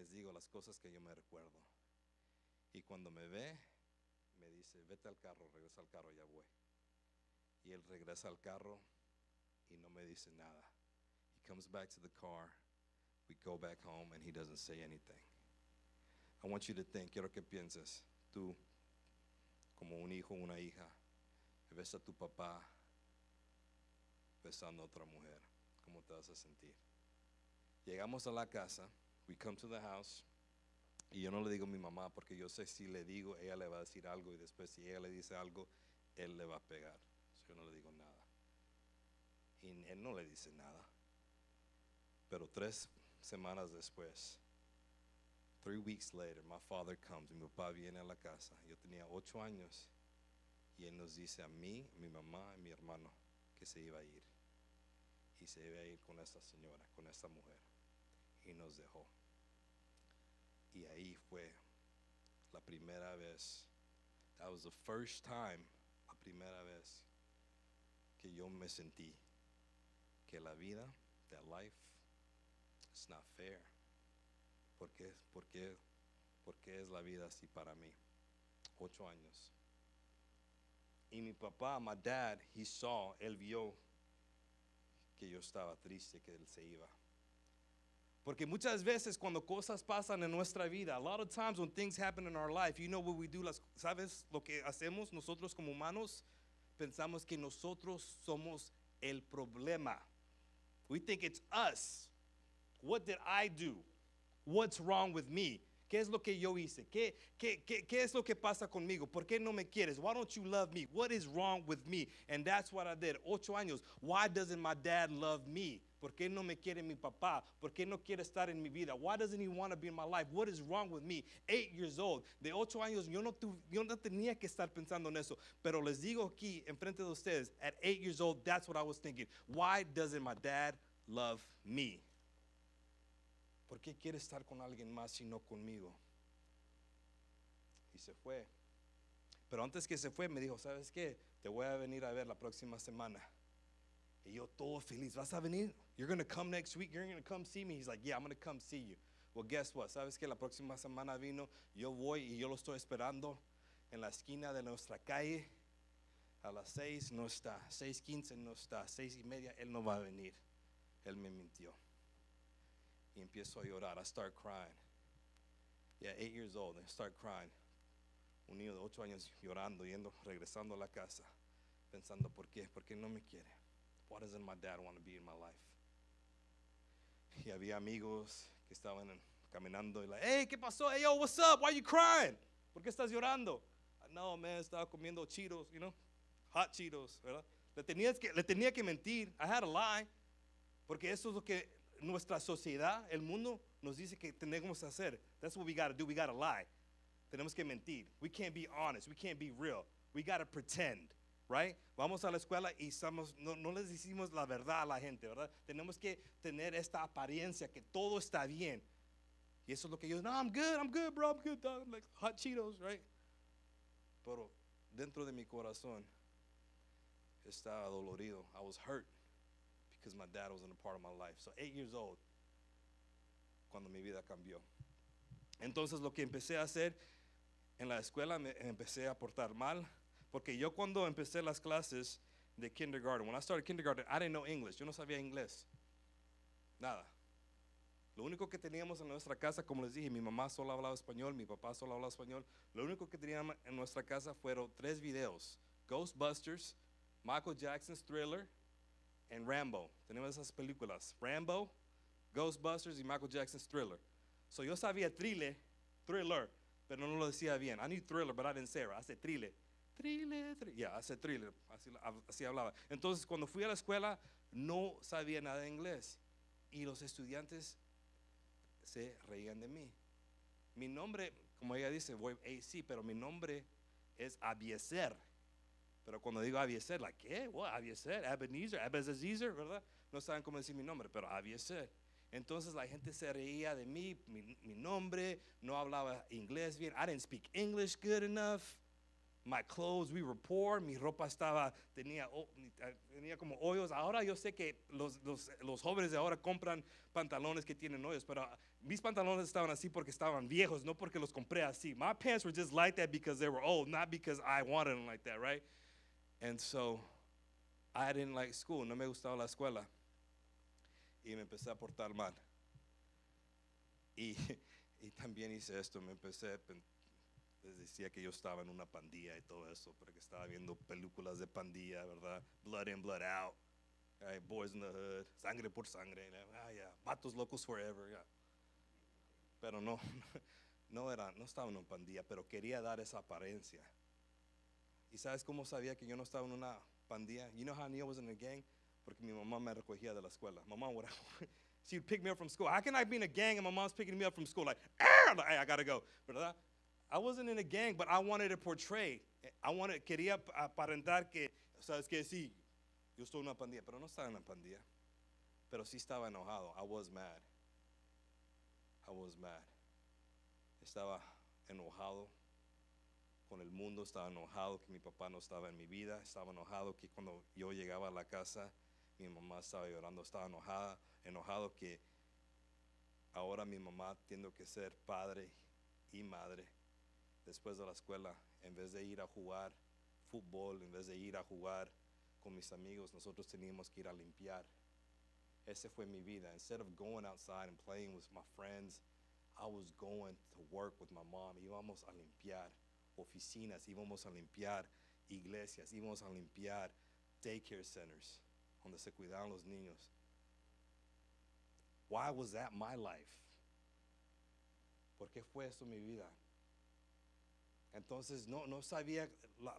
les digo las cosas que yo me recuerdo. Y cuando me ve, me dice, vete al carro, regresa al carro, ya voy. Y él regresa al carro y no me dice nada. He comes back to the car, we go back home, and he doesn't say anything. I want you to think, quiero que pienses, tú, como un hijo o una hija, ves a tu papá besando a otra mujer, ¿cómo te vas a sentir? Llegamos a la casa, we come to the house, y yo no le digo a mi mamá porque yo sé si le digo, ella le va a decir algo y después si ella le dice algo, él le va a pegar. Yo no le digo nada. Y él no le dice nada. Pero 3 semanas después, 3 weeks later, my father comes, mi papá viene a la casa. Yo tenía 8 años y él nos dice a mí, a mi mamá y a mi hermano que se iba a ir. Y se iba a ir con esta señora, con esta mujer. Y nos dejó. Y ahí fue la primera vez. That was the first time, la primera vez que yo me sentí que la vida, that life, it's not fair. ¿Por qué es la vida así para mí? 8 años. Y mi papá, my dad, él vio que yo estaba triste, que él se iba. Porque muchas veces cuando cosas pasan en nuestra vida, a lot of times when things happen in our life, you know what we do, ¿sabes lo que hacemos nosotros como humanos? Pensamos que nosotros somos el problema. We think it's us. What did I do? What's wrong with me? ¿Qué es lo que yo hice? ¿Qué es lo que pasa conmigo? ¿Por qué no me quieres? Why don't you love me? What is wrong with me? And that's what I did. 8 años. Why doesn't my dad love me? ¿Por qué no me quiere mi papá? ¿Por qué no quiere estar en mi vida? Why doesn't he want to be in my life? What is wrong with me? 8 years old. De 8 años yo no tenía que estar pensando en eso. Pero les digo aquí, enfrente de ustedes, at 8 years old, that's what I was thinking. Why doesn't my dad love me? ¿Por qué quiere estar con alguien más y no conmigo? Y se fue. Pero antes que se fue me dijo, ¿sabes qué? Te voy a venir a ver la próxima semana. Y yo todo feliz, ¿vas a venir? You're going to come next week? You're going to come see me? He's like, yeah, I'm going to come see you. Well, guess what? ¿Sabes qué? La próxima semana vino, yo voy y yo lo estoy esperando en la esquina de nuestra calle. A las 6 no está, 6:15 no está, 6:30 él no va a venir. Él me mintió. Y empiezo a llorar. I start crying. Yeah, 8 years old. I start crying. Un niño de 8 años llorando, regresando a la casa, pensando, ¿por qué? ¿Por qué no me quiere? Why doesn't my dad want to be in my life? Y había amigos que estaban caminando y like, hey, ¿qué pasó? Hey, yo, what's up? Why are you crying? ¿Por qué estás llorando? No, man, estaba comiendo Cheetos, you know, hot Cheetos, ¿verdad? Le tenía que mentir. I had to lie. Porque eso es lo que nuestra sociedad, el mundo, nos dice que tenemos que hacer. That's what we got to do. We got to lie. Tenemos que mentir. We can't be honest. We can't be real. We got to pretend, right? Vamos a la escuela y no les decimos la verdad a la gente, ¿verdad? Tenemos que tener esta apariencia que todo está bien. Y eso es lo que yo, no, I'm good, bro, I'm good, dog. Like hot Cheetos, right? Pero dentro de mi corazón estaba dolorido. I was hurt. Because my dad wasn't a part of my life. So 8 years old, cuando mi vida cambió. Entonces lo que empecé a hacer en la escuela, me empecé a portar mal, porque yo cuando empecé las clases de kindergarten, when I started kindergarten, I didn't know English. Yo no sabía inglés. Nada. Lo único que teníamos en nuestra casa, como les dije, mi mamá solo hablaba español, mi papá solo hablaba español. Lo único que teníamos en nuestra casa fueron 3 videos: Ghostbusters, Michael Jackson's Thriller, and Rambo. Tenemos esas películas, Rambo, Ghostbusters y Michael Jackson's Thriller. So yo sabía thriller, pero no lo decía bien. I knew thriller, but I didn't say it. I said thriller. Yeah, I said thriller. Así hablaba. Entonces, cuando fui a la escuela, no sabía nada de inglés. Y los estudiantes se reían de mí. Mi nombre, como ella dice, voy AC, pero mi nombre es Abiezer. Pero cuando digo Abiezer, like, ¿qué? What? Abiezer, Abezazer, ¿verdad? No saben cómo decir mi nombre, pero Abiezer. Entonces la gente se reía de mí, mi nombre, no hablaba inglés bien. I didn't speak English good enough. My clothes, we were poor. Mi ropa tenía como hoyos. Ahora yo sé que los jóvenes de ahora compran pantalones que tienen hoyos, pero mis pantalones estaban así porque estaban viejos, no porque los compré así. My pants were just like that because they were old, not because I wanted them like that, right? And so I didn't like school. No me gustaba la escuela. Y me empecé a portar mal. Y, y también hice esto, les decía que yo estaba en una pandilla y todo eso, porque estaba viendo películas de pandilla, ¿verdad? Blood in, blood out, right? Boys in the hood, sangre por sangre, yeah. Vatos locos forever, yeah. Pero no, no estaba en una pandilla, pero quería dar esa apariencia. ¿Y sabes cómo sabía que yo no estaba en una pandilla? You know how I knew I was in a gang? Porque mi mamá me recogía de la escuela. Mamá, she would pick me up from school. How can I be in a gang and my mom's picking me up from school? Like, hey, I gotta go, ¿verdad? I wasn't in a gang, but I wanted to portray. Quería aparentar que, ¿sabes qué? Sí, yo estoy en una pandilla, pero no estaba en una pandilla. Pero sí estaba enojado. I was mad. Estaba enojado con el mundo, estaba enojado que mi papá no estaba en mi vida, estaba enojado que cuando yo llegaba a la casa, mi mamá estaba llorando, estaba enojado que ahora mi mamá tiene que ser padre y madre. Después de la escuela, en vez de ir a jugar fútbol, en vez de ir a jugar con mis amigos, nosotros teníamos que ir a limpiar. Esa fue mi vida. Instead of going outside and playing with my friends, I was going to work with my mom. Íbamos a limpiar oficinas, íbamos a limpiar iglesias, íbamos a limpiar daycare centers donde se cuidaban los niños. Why was that my life? ¿Por qué fue esto mi vida? Entonces no sabía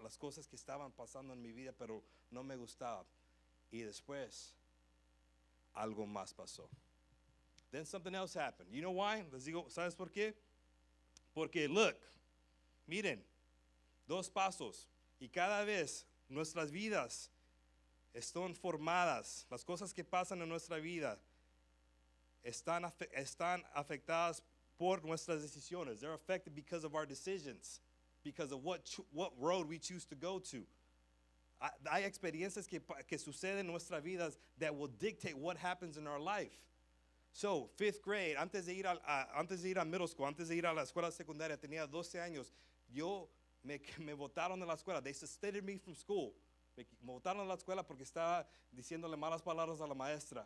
las cosas que estaban pasando en mi vida, pero no me gustaba. Y después algo más pasó. Then something else happened. You know why? Les digo, ¿sabes por qué? Porque look, miren, 2 pasos. Y cada vez nuestras vidas están formadas, las cosas que pasan en nuestra vida están afectadas por nuestras decisiones. They're affected because of our decisions, because of what road we choose to go to. Hay experiencias que suceden en nuestras vidas that will dictate what happens in our life. So, 5th grade, antes de ir a middle school, antes de ir a la escuela secundaria, tenía 12 años. Me botaron de la escuela. They suspended me from school. Me botaron de la escuela porque estaba diciéndole malas palabras a la maestra.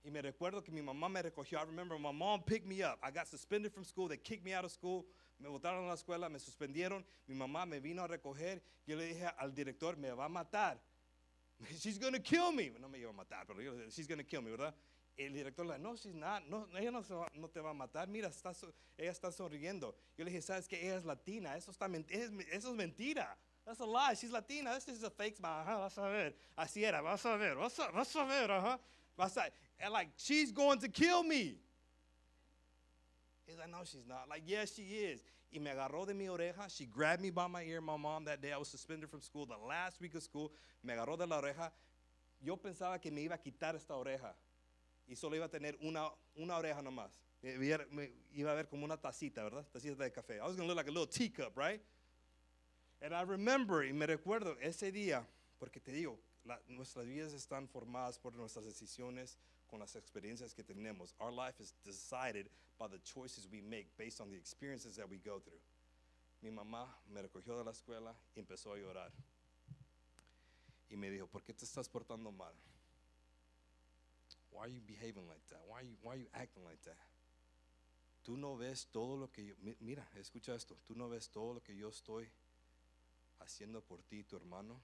Y me recuerdo que mi mamá me recogió. I remember my mom picked me up. I got suspended from school. They kicked me out of school. Me botaron de la escuela, me suspendieron. Mi mamá me vino a recoger. Yo le dije al director, me va a matar. She's going to kill me. No me iba a matar, pero yo le dije, she's going to kill me, ¿verdad? El director le dijo, no, she's not. No, ella no te va a matar. Mira, ella está sonriendo. Yo le dije, ¿sabes qué? Ella es latina. Eso es mentira. That's a lie. She's latina. This is a fake smile. Ajá, vas a ver. Así era. Vas a ver. Vas a ver. Ajá. And like, she's going to kill me. He's like, no, she's not. Like, yes, she is. Y me agarró de mi oreja. She grabbed me by my ear. My mom, that day, I was suspended from school. The last week of school, me agarró de la oreja. Yo pensaba que me iba a quitar esta oreja. Y solo iba a tener una oreja nomás. Iba a ver como una tacita, ¿verdad? Tacita de café. I was going to look like a little teacup, right? And I remember, y me recuerdo ese día, porque te digo, nuestras vidas están formadas por nuestras decisiones con las experiencias que tenemos. Our life is decided by the choices we make based on the experiences that we go through. Mi mamá me recogió de la escuela y empezó a llorar. Y me dijo, ¿por qué te estás portando mal? Why are you behaving like that? Why are you acting like that? Tú no ves todo lo que yo, mira, escucha esto, tú no ves todo lo que yo estoy haciendo por ti, tu hermano.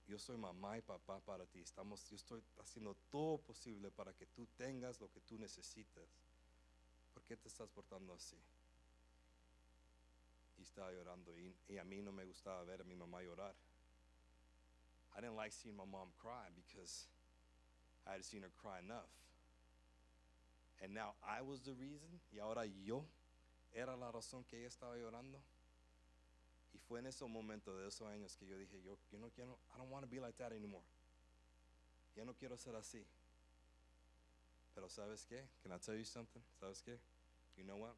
Yo soy mamá y papá para ti. Yo estoy haciendo todo posible para que tú tengas lo que tú necesitas. ¿Por qué te estás portando así? Y estaba llorando y a mí no me gustaba ver a mi mamá llorar. I didn't like seeing my mom cry because I had seen her cry enough. And now I was the reason, y ahora yo era la razón que ella estaba llorando. Y fue en ese momento de esos años que yo dije, yo no quiero, I don't want to be like that anymore. Ya no quiero ser así. Pero ¿sabes qué? Can I tell you something? ¿Sabes qué? You know what?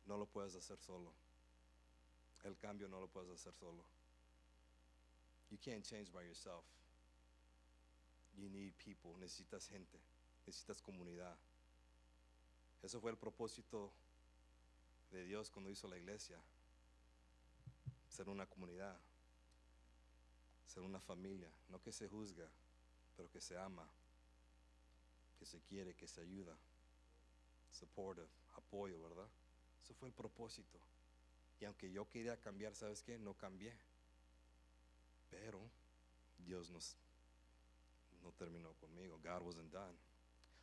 no lo puedes hacer solo. El cambio no lo puedes hacer solo. You can't change by yourself. You need people. Necesitas gente. Necesitas comunidad. Eso fue el propósito de Dios cuando hizo la iglesia. Ser una comunidad. Ser una familia. No que se juzga, pero que se ama. Que se quiere, que se ayuda. Supportive, apoyo, ¿verdad? Eso fue el propósito. Y aunque yo quería cambiar, ¿sabes qué? No cambié. Pero Dios no terminó conmigo. God wasn't done.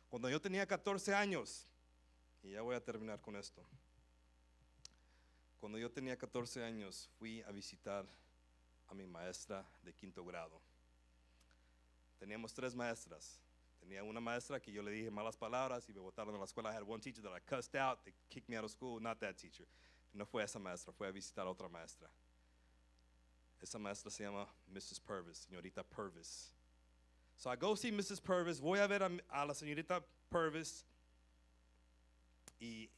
Cuando yo tenía 14 años, y ya voy a terminar con esto. Cuando yo tenía 14 años, fui a visitar a mi maestra de 5º grado. Teníamos 3 maestras. Tenía una maestra que yo le dije malas palabras y me botaron de la escuela. I had one teacher that I cussed out. They kicked me out of school. Not that teacher. No fue esa maestra. Fue a visitar a otra maestra. Esa maestra se llama Mrs. Purvis, señorita Purvis. So I go see Mrs. Purvis. Voy a ver a la señorita Purvis. Y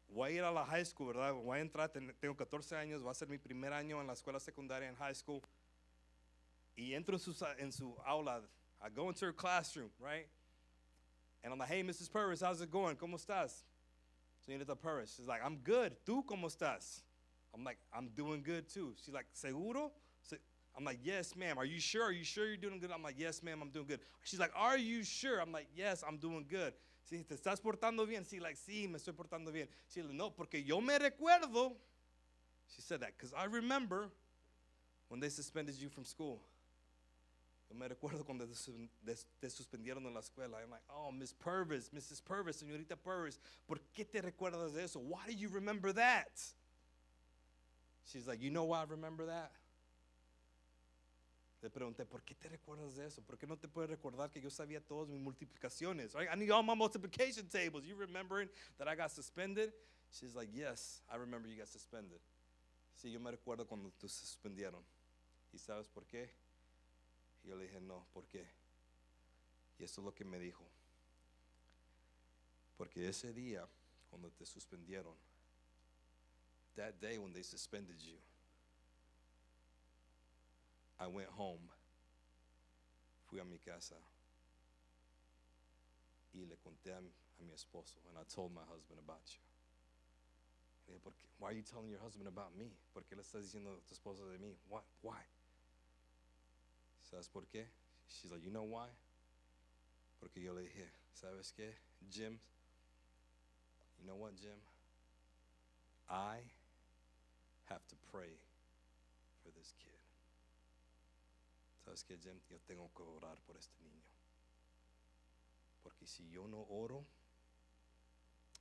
voy a ir a la high school, ¿verdad? Voy a entrar, tengo 14 años. Va a ser mi primer año en la escuela secundaria en high school. Y entro en su aula. I go into her classroom, right? And I'm like, hey, Mrs. Purvis, how's it going? ¿Cómo estás? Señorita Purvis. She's like, I'm good. ¿Tú cómo estás? I'm like, I'm doing good too. She's like, ¿seguro? I'm like, yes, ma'am. Are you sure? Are you sure you're doing good? I'm like, yes, ma'am, I'm doing good. She's like, are you sure? I'm like, yes, I'm doing good. Sí, ¿te estás portando bien? She's like, sí, me estoy portando bien. She's like, no, porque yo me recuerdo. She said that because I remember when they suspended you from school. Yo me recuerdo cuando te suspendieron en la escuela. I'm like, oh, Miss Purvis, Mrs. Purvis, señorita Purvis, ¿por qué te recuerdas de eso? Why do you remember that? She's like, you know why I remember that? Le pregunté, ¿por qué te recuerdas de eso? ¿Por qué no te puedes recordar que yo sabía todas mis multiplicaciones? Right? I need all my multiplication tables. You remembering that I got suspended? She's like, yes, I remember you got suspended. Sí, yo me recuerdo cuando te suspendieron. ¿Y sabes por qué? Y yo le dije, no, ¿por qué? Y eso es lo que me dijo. Porque ese día, cuando te suspendieron, that day when they suspended you, I went home, fui a mi casa, y le conté a mi esposo, and I told my husband about you. Le dije, why are you telling your husband about me? ¿Por qué le estás diciendo a tu esposo de mí? Why? ¿Sabes por qué? She's like, you know why? Porque yo le dije, ¿sabes qué, Jim? You know what, Jim? I have to pray for this kid. ¿Sabes qué, Jim? Yo tengo que orar por este niño. Porque si yo no oro,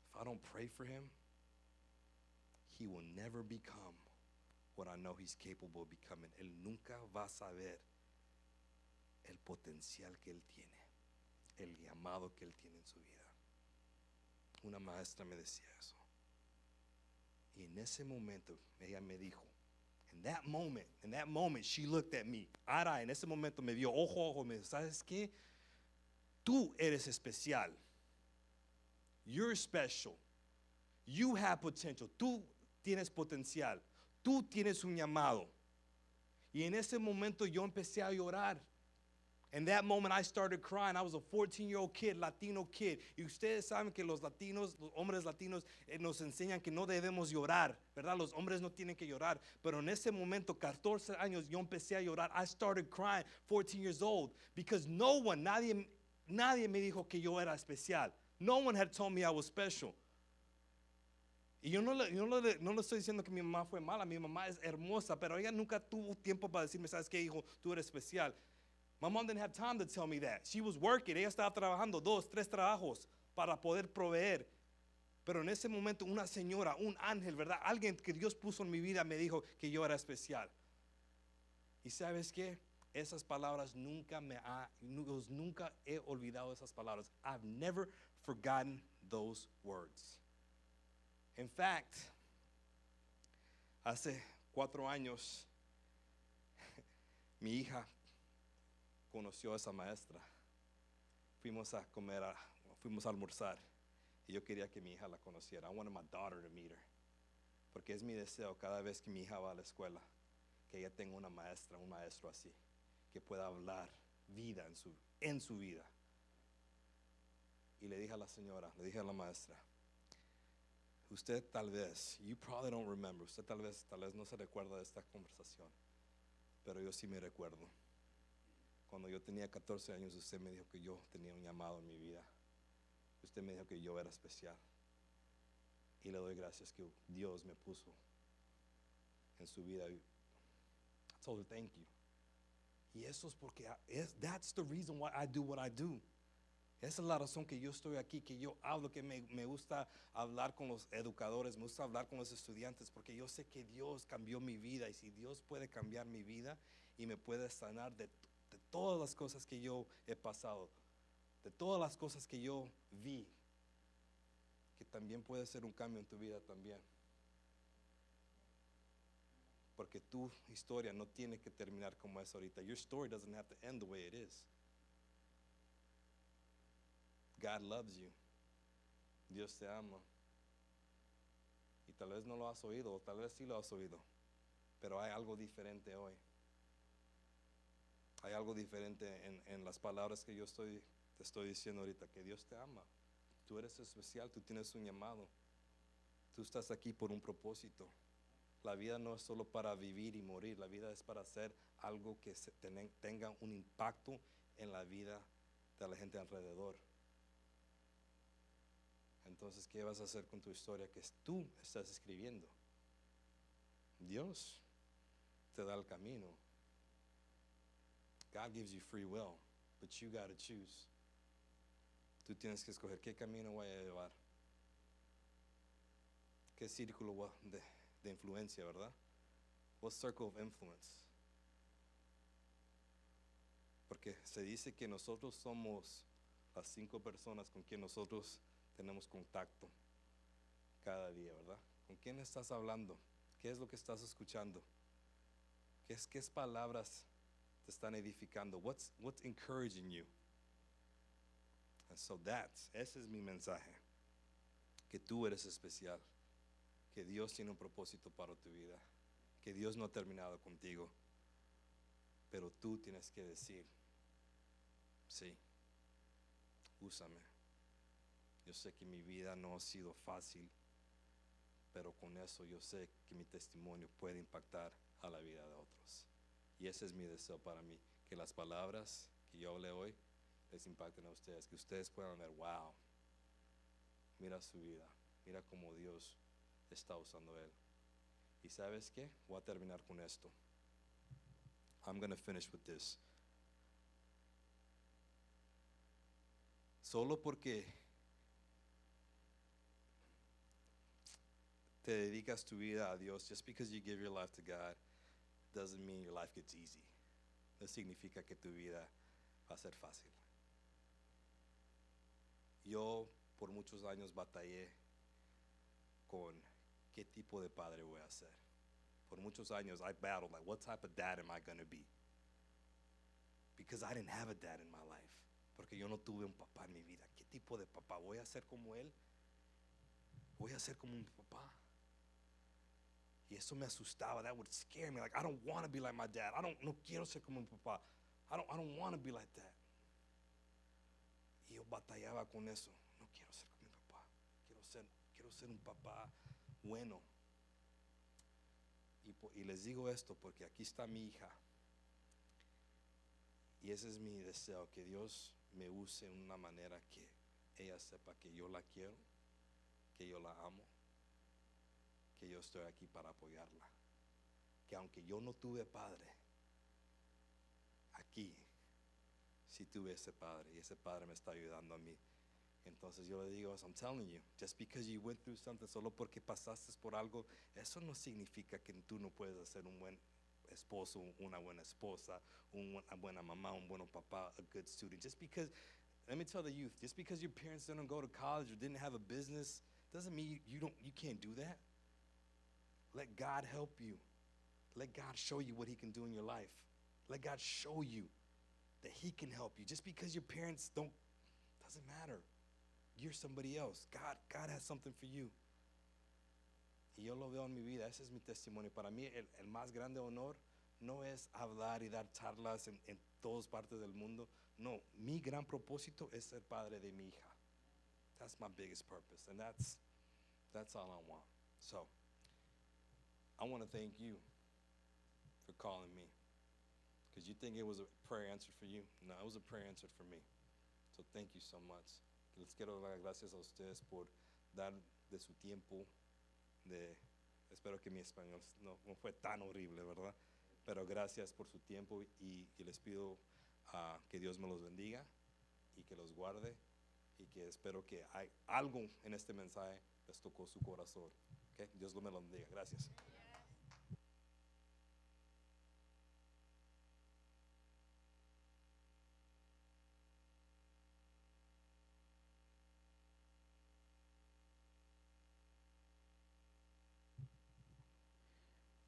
if I don't pray for him, he will never become what I know he's capable of becoming. Él nunca va a saber el potencial que él tiene, el llamado que él tiene en su vida. Una maestra me decía eso. Y en ese momento, ella me dijo, in that moment, she looked at me, eye to eye. En ese momento me vio ojo a ojo. Me dijo, ¿sabes qué? Tú eres especial. You're special. You have potential. Tú tienes potencial. Tú tienes un llamado. Y en ese momento yo empecé a llorar. In that moment I started crying. I was a 14-year-old kid, Latino kid. Y ustedes saben que los latinos, los hombres latinos, nos enseñan que no debemos llorar, ¿verdad? Los hombres no tienen que llorar. Pero en ese momento, 14 años, yo empecé a llorar. I started crying, 14 years old, because nadie me dijo que yo era especial. No one had told me I was special. Y yo no le estoy diciendo que mi mamá fue mala. Mi mamá es hermosa, pero ella nunca tuvo tiempo para decirme, ¿sabes qué, hijo? Tú eres especial. My mom didn't have time to tell me that. She was working. Ella estaba trabajando 2, 3 trabajos para poder proveer. Pero en ese momento una señora, un ángel, ¿verdad? Alguien que Dios puso en mi vida me dijo que yo era especial. ¿Y sabes qué? Esas palabras nunca he olvidado esas palabras. I've never forgotten those words. In fact, hace 4 años, mi hija conoció a esa maestra. Fuimos a almorzar. Y yo quería que mi hija la conociera. I wanted my daughter to meet her. Porque es mi deseo cada vez que mi hija va a la escuela, que ella tenga una maestra, un maestro así, que pueda hablar vida en su vida. Y le dije a la señora, le dije a la maestra, usted tal vez, you probably don't remember, usted tal vez no se recuerda de esta conversación, pero yo sí me recuerdo. Cuando yo tenía 14 años, usted me dijo que yo tenía un llamado en mi vida. Usted me dijo que yo era especial. Y le doy gracias que Dios me puso en su vida. I told her thank you. Y eso es porque that's the reason why I do what I do. Esa es la razón que yo estoy aquí, que yo hablo, que me gusta hablar con los educadores, me gusta hablar con los estudiantes, porque yo sé que Dios cambió mi vida, y si Dios puede cambiar mi vida y me puede sanar de todas las cosas que yo he pasado, de todas las cosas que yo vi, que también puede ser un cambio en tu vida también. Porque tu historia no tiene que terminar como es ahorita. Your story doesn't have to end the way it is. God loves you. Dios te ama. Y tal vez no lo has oído, o tal vez sí lo has oído, pero hay algo diferente hoy. Hay algo diferente en las palabras que te estoy diciendo ahorita, que Dios te ama. Tú eres especial, tú tienes un llamado. Tú estás aquí por un propósito. La vida no es solo para vivir y morir, la vida es para hacer algo que tenga un impacto en la vida de la gente alrededor. Entonces, ¿qué vas a hacer con tu historia que tú estás escribiendo? Dios te da el camino. God gives you free will, but you got to choose. Tú tienes que escoger qué camino voy a llevar, qué círculo de influencia, ¿verdad? What circle of influence? Porque se dice que nosotros somos las 5 personas con quien nosotros tenemos contacto cada día, ¿verdad? ¿Con quién estás hablando? ¿Qué es lo que estás escuchando? ¿Qué palabras te están edificando? What's encouraging you? And so ese es mi mensaje, que tú eres especial, que Dios tiene un propósito para tu vida, que Dios no ha terminado contigo, pero tú tienes que decir, sí, úsame. Yo sé que mi vida no ha sido fácil, pero con eso yo sé que mi testimonio puede impactar a la vida de otros. Y ese es mi deseo para mí, que las palabras que yo hablé hoy les impacten a ustedes, que ustedes puedan ver, wow, mira su vida, mira cómo Dios está usando él. ¿Y sabes qué? Voy a terminar con esto. I'm going to finish with this. Solo porque te dedicas tu vida a Dios, just because you give your life to God, doesn't mean your life gets easy. No significa que tu vida va a ser fácil. Yo por muchos años batallé con qué tipo de padre voy a ser. Por muchos años I battled, like, what type of dad am I going to be? Because I didn't have a dad in my life. Porque yo no tuve un papá en mi vida. ¿Qué tipo de papá? ¿Voy a ser como él? ¿Voy a ser como un papá? Y eso me asustaba. That would scare me. Like, I don't want to be like my dad. No quiero ser como mi papá. I don't want to be like that. Y yo batallaba con eso. No quiero ser como mi papá. Quiero ser un papá bueno. Y les digo esto porque aquí está mi hija. Y ese es mi deseo, que Dios me use en una manera que ella sepa que yo la quiero, que yo la amo, que yo estoy aquí para apoyarla. Que aunque yo no tuve padre, aquí sí tuve ese padre, y ese padre me está ayudando a mí. Entonces yo le digo, I'm telling you, just because you went through something, solo porque pasaste por algo, eso no significa que tú no puedes ser un buen esposo, una buena esposa, una buena mamá, un buen papá, a good student. Just because, let me tell the youth, just because your parents didn't go to college or didn't have a business, doesn't mean you can't do that. Let God help you. Let God show you what he can do in your life. Let God show you that he can help you. Just because your parents don't, doesn't matter. You're somebody else. God has something for you. Y yo lo veo en mi vida, ese es mi testimonio. Para mí el más grande honor no es hablar y dar charlas en todas partes del mundo. No, mi gran propósito es ser padre de mi hija. That's my biggest purpose, and that's all I want. So, I want to thank you for calling me. Because you think it was a prayer answered for you? No, it was a prayer answered for me. So thank you so much. Les quiero dar gracias a ustedes por dar de su tiempo. Espero que mi español no fue tan horrible, ¿verdad? Pero gracias por su tiempo y les pido que Dios me los bendiga y que los guarde y que espero que hay algo en este mensaje les tocó su corazón. ¿Okay? Dios me los bendiga. Gracias.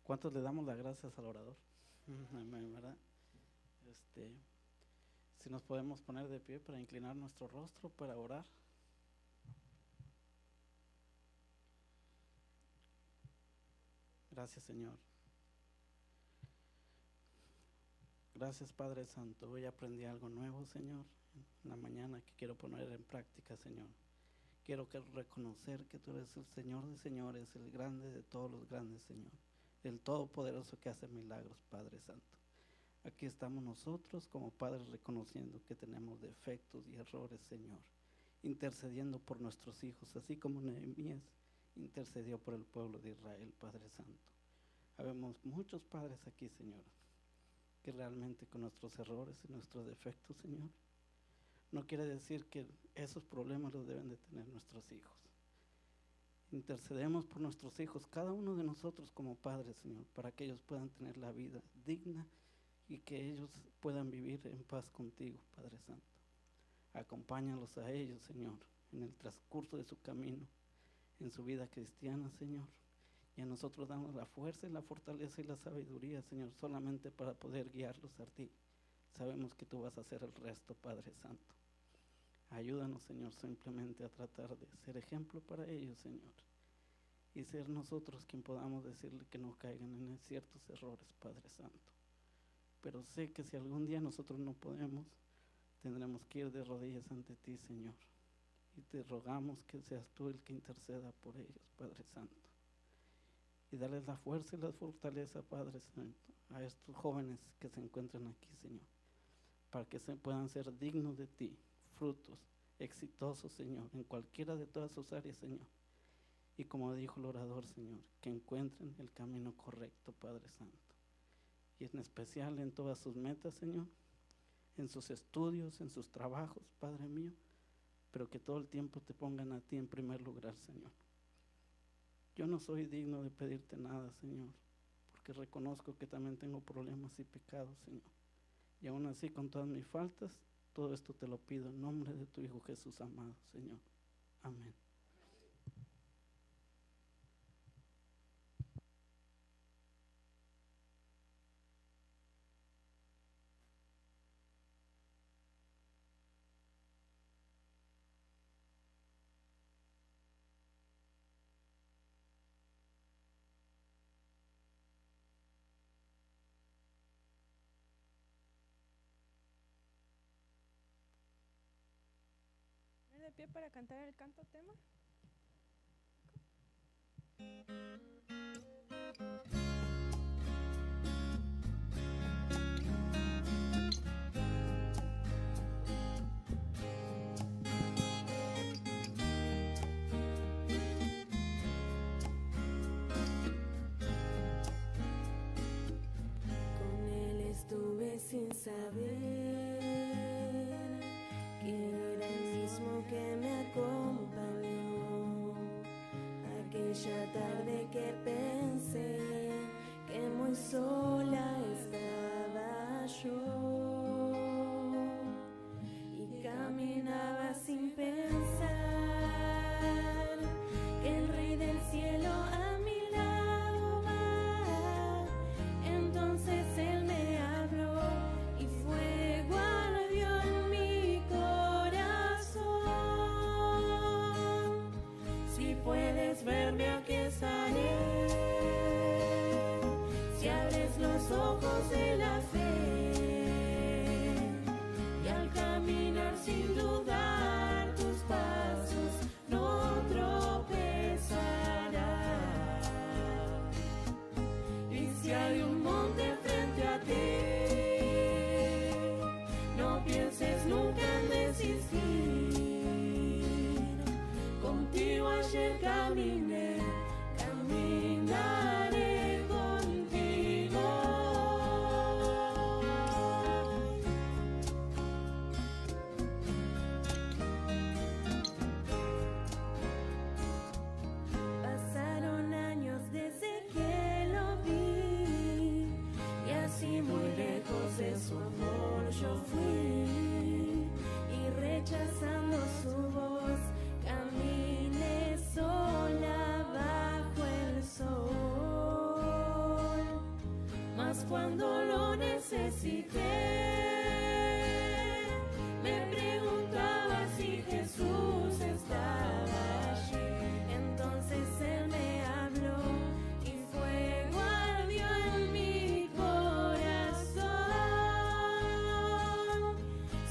¿Cuántos le damos las gracias al orador? Amén, ¿verdad? Si nos podemos poner de pie para inclinar nuestro rostro para orar. Gracias, Señor. Gracias, Padre Santo. Hoy aprendí algo nuevo, Señor, en la mañana que quiero poner en práctica, Señor. Quiero reconocer que tú eres el Señor de señores, el grande de todos los grandes, Señor. El todopoderoso que hace milagros, Padre Santo. Aquí estamos nosotros como padres reconociendo que tenemos defectos y errores, Señor, intercediendo por nuestros hijos, así como Nehemías intercedió por el pueblo de Israel, Padre Santo. Habemos muchos padres aquí, Señor, que realmente con nuestros errores y nuestros defectos, Señor, no quiere decir que esos problemas los deben de tener nuestros hijos. Intercedemos por nuestros hijos, cada uno de nosotros como padres, Señor, para que ellos puedan tener la vida digna y que ellos puedan vivir en paz contigo, Padre Santo. Acompáñalos a ellos, Señor, en el transcurso de su camino, en su vida cristiana, Señor. Y a nosotros damos la fuerza y la fortaleza y la sabiduría, Señor, solamente para poder guiarlos a ti. Sabemos que tú vas a hacer el resto, Padre Santo. Ayúdanos, Señor, simplemente a tratar de ser ejemplo para ellos, Señor. Y ser nosotros quien podamos decirle que no caigan en ciertos errores, Padre Santo. Pero sé que si algún día nosotros no podemos, tendremos que ir de rodillas ante ti, Señor. Y te rogamos que seas tú el que interceda por ellos, Padre Santo. Y darles la fuerza y la fortaleza, Padre Santo, a estos jóvenes que se encuentran aquí, Señor, para que se puedan ser dignos de ti, frutos exitosos, Señor, en cualquiera de todas sus áreas, Señor. Y como dijo el orador, Señor, que encuentren el camino correcto, Padre Santo. Y en especial en todas sus metas, Señor, en sus estudios, en sus trabajos, Padre mío, pero que todo el tiempo te pongan a ti en primer lugar, Señor. Yo no soy digno de pedirte nada, Señor, porque reconozco que también tengo problemas y pecados, Señor. Y aún así, con todas mis faltas, todo esto te lo pido en nombre de tu Hijo Jesús amado, Señor. Amén. De pie para cantar el canto tema. Con él estuve sin saber que era el mismo que me acompañó aquella tarde que abres los ojos de la fe y al caminar sin dudar tus pasos no tropezarás. Y si hay un monte frente a ti, no pienses nunca en desistir. Contigo ayer caminé, caminaré contigo. Pasaron años desde que lo vi y así muy lejos de su amor yo fui, y rechazando su voz caminé sola bajo el sol. Mas cuando lo necesité, me preguntaba si Jesús estaba allí. Entonces Él me habló y fuego ardió en mi corazón.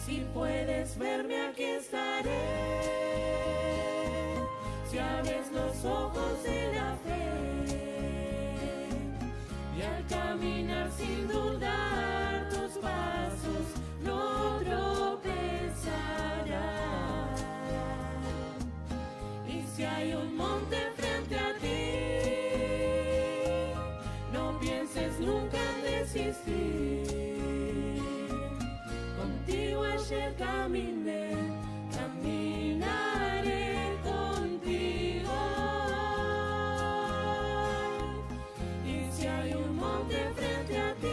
Si puedes verme, aquí estaré. Si abres los ojos de la fe y al caminar sin dudar tus pasos no tropezarás. Y si hay un monte frente a ti, no pienses nunca en desistir. Contigo ayer caminé, caminaré contigo. Y si hay un monte frente a ti,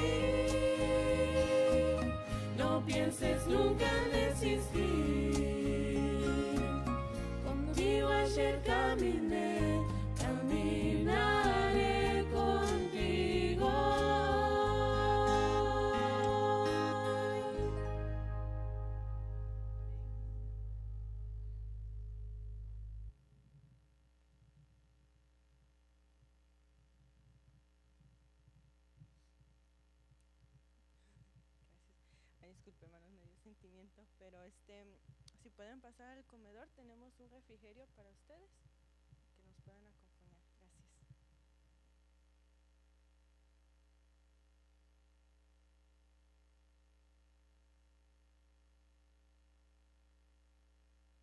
no pienses nunca en desistir. Contigo ayer caminé, caminaré contigo. Ay, disculpe, hermanos, me dio sentimiento, pero si pueden pasar al comedor, tenemos un refrigerio para ustedes, que nos puedan acompañar.